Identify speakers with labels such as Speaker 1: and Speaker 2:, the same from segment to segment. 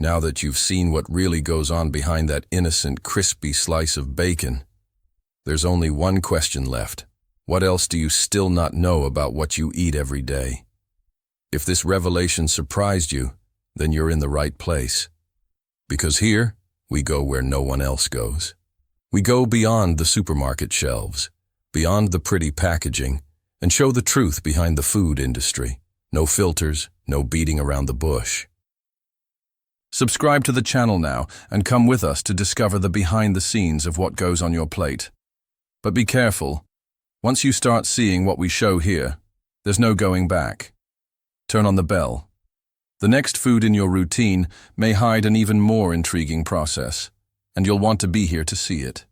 Speaker 1: Now that you've seen what really goes on behind that innocent, crispy slice of bacon, there's only one question left. What else do you still not know about what you eat every day? If this revelation surprised you, then you're in the right place. Because here, we go where no one else goes. We go beyond the supermarket shelves, beyond the pretty packaging, and show the truth behind the food industry. No filters, no beating around the bush. Subscribe to the channel now and come with us to discover the behind the scenes of what goes on your plate. But be careful. Once you start seeing what we show here, there's no going back. Turn on the bell. The next food in your routine may hide an even more intriguing process, and you'll want to be here to see it.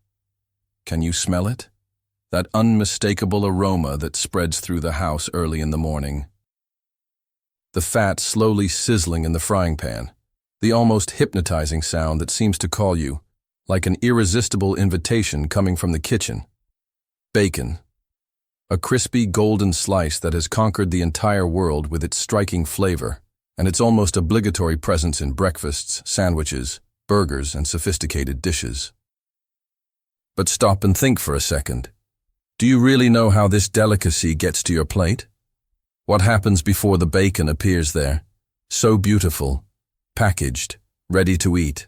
Speaker 1: Can you smell it? That unmistakable aroma that spreads through the house early in the morning. The fat slowly sizzling in the frying pan. The almost hypnotizing sound that seems to call you, like an irresistible invitation coming from the kitchen. Bacon. A crispy golden slice that has conquered the entire world with its striking flavor, and its almost obligatory presence in breakfasts, sandwiches, burgers, and sophisticated dishes. But stop and think for a second. Do you really know how this delicacy gets to your plate? What happens before the bacon appears there, so beautiful, packaged, ready to eat?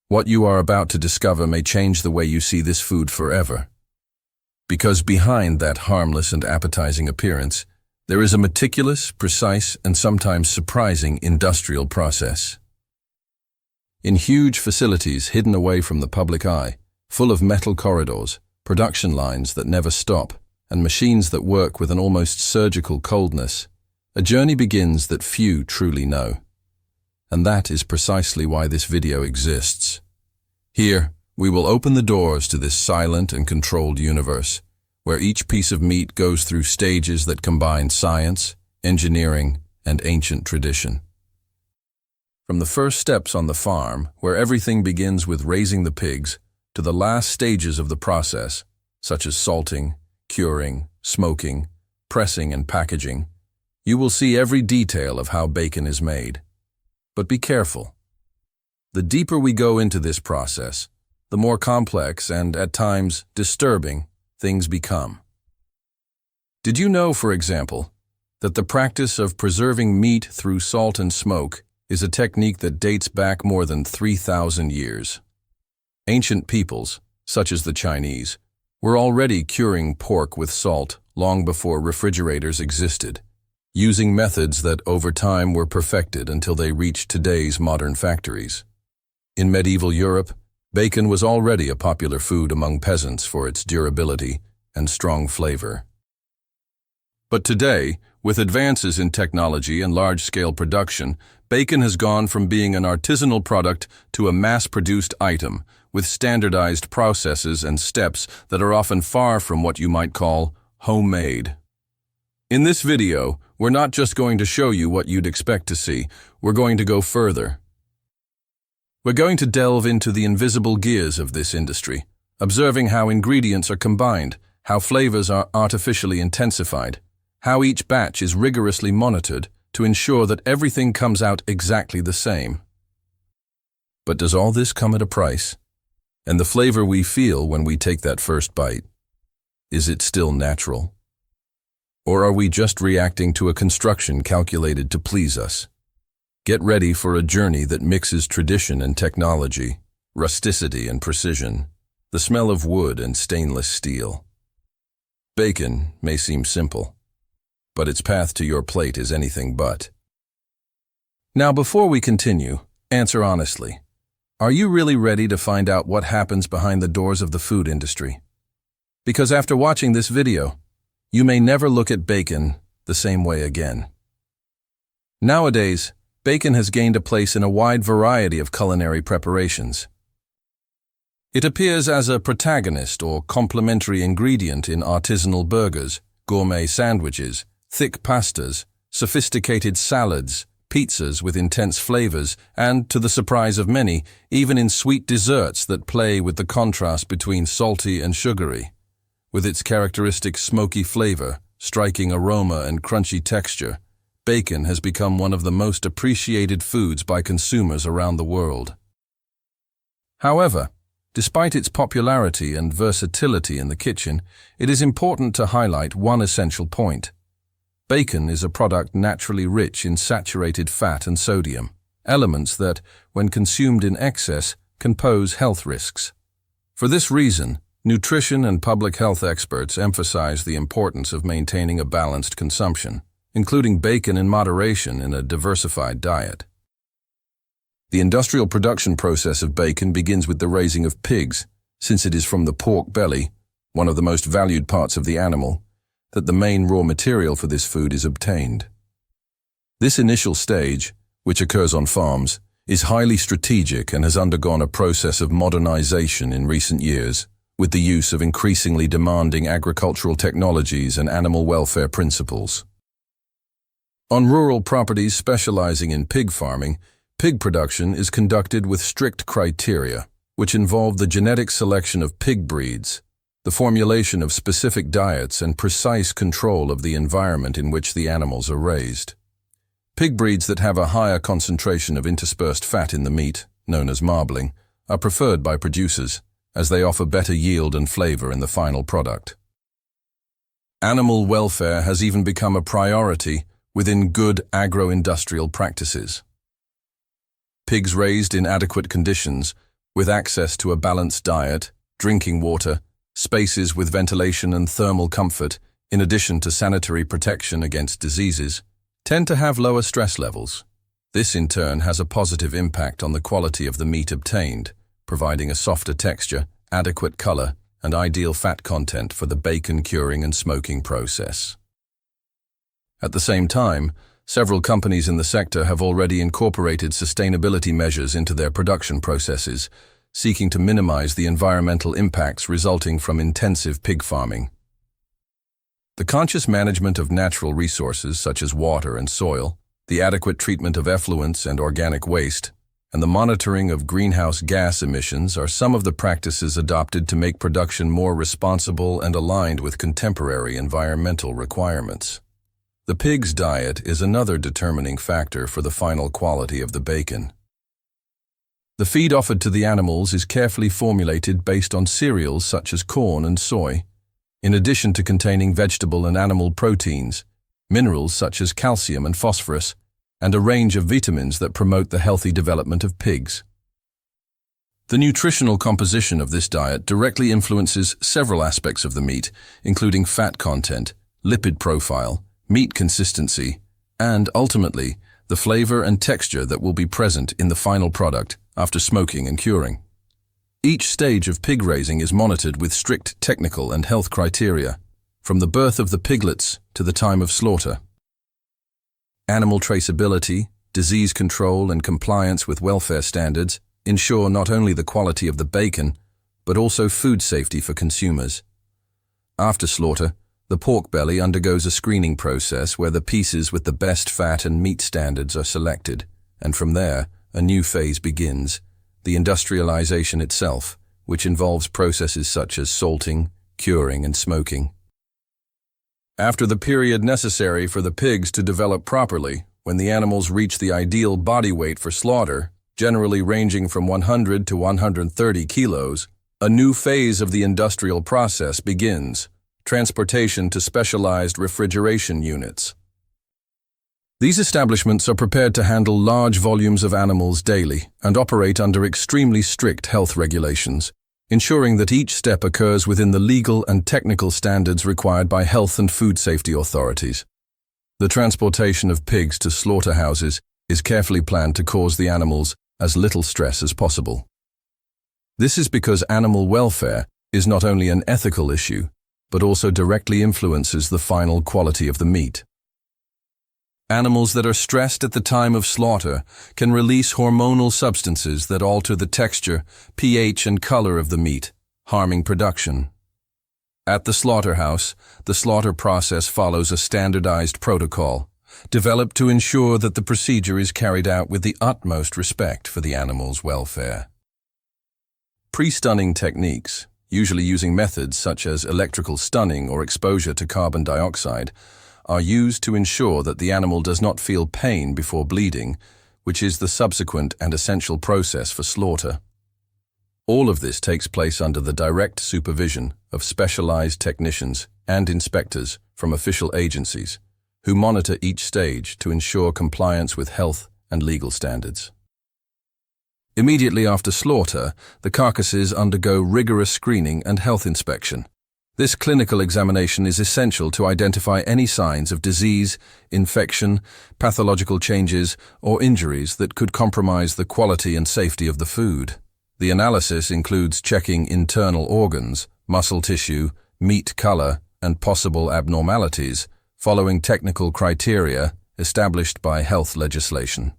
Speaker 1: What you are about to discover may change the way you see this food forever. Because behind that harmless and appetizing appearance, there is a meticulous, precise, and sometimes surprising industrial process. In huge facilities hidden away from the public eye, full of metal corridors, production lines that never stop, and machines that work with an almost surgical coldness, a journey begins that few truly know. And that is precisely why this video exists. Here, we will open the doors to this silent and controlled universe, where each piece of meat goes through stages that combine science, engineering, and ancient tradition. From the first steps on the farm, where everything begins with raising the pigs, to the last stages of the process, such as salting, curing, smoking, pressing, and packaging, you will see every detail of how bacon is made. But be careful. The deeper we go into this process, the more complex and, at times, disturbing things become. Did you know, for example, that the practice of preserving meat through salt and smoke is a technique that dates back more than 3,000 years? Ancient peoples, such as the Chinese, were already curing pork with salt long before refrigerators existed, using methods that over time were perfected until they reached today's modern factories. In medieval Europe, bacon was already a popular food among peasants for its durability and strong flavor. But today, with advances in technology and large-scale production, bacon has gone from being an artisanal product to a mass-produced item, with standardized processes and steps that are often far from what you might call homemade. In this video, we're not just going to show you what you'd expect to see, we're going to go further. We're going to delve into the invisible gears of this industry, observing how ingredients are combined, how flavors are artificially intensified, how each batch is rigorously monitored to ensure that everything comes out exactly the same. But does all this come at a price? And the flavor we feel when we take that first bite, is it still natural? Or are we just reacting to a construction calculated to please us? Get ready for a journey that mixes tradition and technology, rusticity and precision, the smell of wood and stainless steel. Bacon may seem simple, but its path to your plate is anything but. Now, before we continue, answer honestly. Are you really ready to find out what happens behind the doors of the food industry? Because after watching this video, you may never look at bacon the same way again. Nowadays, bacon has gained a place in a wide variety of culinary preparations. It appears as a protagonist or complementary ingredient in artisanal burgers, gourmet sandwiches, thick pastas, sophisticated salads, pizzas with intense flavors, and, to the surprise of many, even in sweet desserts that play with the contrast between salty and sugary. With its characteristic smoky flavor, striking aroma, and crunchy texture, bacon has become one of the most appreciated foods by consumers around the world. However, despite its popularity and versatility in the kitchen, it is important to highlight one essential point. Bacon is a product naturally rich in saturated fat and sodium, elements that, when consumed in excess, can pose health risks. For this reason, nutrition and public health experts emphasize the importance of maintaining a balanced consumption, including bacon in moderation in a diversified diet. The industrial production process of bacon begins with the raising of pigs, since it is from the pork belly, one of the most valued parts of the animal, that the main raw material for this food is obtained. This initial stage, which occurs on farms, is highly strategic and has undergone a process of modernization in recent years, with the use of increasingly demanding agricultural technologies and animal welfare principles. On rural properties specializing in pig farming, pig production is conducted with strict criteria, which involve the genetic selection of pig breeds, the formulation of specific diets, and precise control of the environment in which the animals are raised. Pig breeds that have a higher concentration of interspersed fat in the meat, known as marbling, are preferred by producers, as they offer better yield and flavor in the final product. Animal welfare has even become a priority within good agro-industrial practices. Pigs raised in adequate conditions, with access to a balanced diet, drinking water, spaces with ventilation and thermal comfort, in addition to sanitary protection against diseases, tend to have lower stress levels. This in turn has a positive impact on the quality of the meat obtained, providing a softer texture, adequate color, and ideal fat content for the bacon curing and smoking process. At the same time, several companies in the sector have already incorporated sustainability measures into their production processes, seeking to minimize the environmental impacts resulting from intensive pig farming. The conscious management of natural resources such as water and soil, the adequate treatment of effluents and organic waste, and the monitoring of greenhouse gas emissions are some of the practices adopted to make production more responsible and aligned with contemporary environmental requirements. The pig's diet is another determining factor for the final quality of the bacon. The feed offered to the animals is carefully formulated based on cereals such as corn and soy, in addition to containing vegetable and animal proteins, minerals such as calcium and phosphorus, and a range of vitamins that promote the healthy development of pigs. The nutritional composition of this diet directly influences several aspects of the meat, including fat content, lipid profile, meat consistency, and, ultimately, the flavor and texture that will be present in the final product after smoking and curing. Each stage of pig raising is monitored with strict technical and health criteria, from the birth of the piglets to the time of slaughter. Animal traceability, disease control, and compliance with welfare standards ensure not only the quality of the bacon, but also food safety for consumers. After slaughter, the pork belly undergoes a screening process where the pieces with the best fat and meat standards are selected, and from there, a new phase begins, the industrialization itself, which involves processes such as salting, curing, and smoking. After the period necessary for the pigs to develop properly, when the animals reach the ideal body weight for slaughter, generally ranging from 100 to 130 kilos, a new phase of the industrial process begins, transportation to specialized refrigeration units. These establishments are prepared to handle large volumes of animals daily and operate under extremely strict health regulations, ensuring that each step occurs within the legal and technical standards required by health and food safety authorities. The transportation of pigs to slaughterhouses is carefully planned to cause the animals as little stress as possible. This is because animal welfare is not only an ethical issue, but also directly influences the final quality of the meat. Animals that are stressed at the time of slaughter can release hormonal substances that alter the texture, pH, and color of the meat, harming production. At the slaughterhouse, the slaughter process follows a standardized protocol, developed to ensure that the procedure is carried out with the utmost respect for the animal's welfare. Pre-stunning techniques, usually using methods such as electrical stunning or exposure to carbon dioxide, are used to ensure that the animal does not feel pain before bleeding, which is the subsequent and essential process for slaughter. All of this takes place under the direct supervision of specialized technicians and inspectors from official agencies, who monitor each stage to ensure compliance with health and legal standards. Immediately after slaughter, the carcasses undergo rigorous screening and health inspection. This clinical examination is essential to identify any signs of disease, infection, pathological changes, or injuries that could compromise the quality and safety of the food. The analysis includes checking internal organs, muscle tissue, meat color, and possible abnormalities, following technical criteria established by health legislation.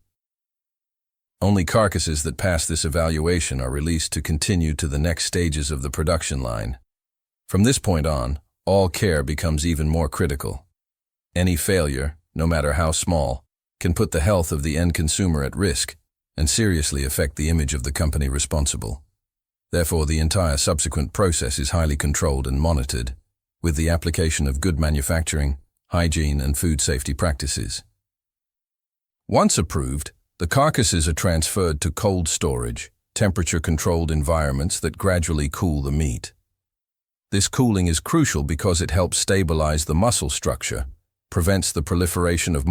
Speaker 1: Only carcasses that pass this evaluation are released to continue to the next stages of the production line. From this point on, all care becomes even more critical. Any failure, no matter how small, can put the health of the end consumer at risk and seriously affect the image of the company responsible. Therefore, the entire subsequent process is highly controlled and monitored, with the application of good manufacturing, hygiene, and food safety practices. Once approved, the carcasses are transferred to cold storage, temperature-controlled environments that gradually cool the meat. This cooling is crucial because it helps stabilize the muscle structure, prevents the proliferation of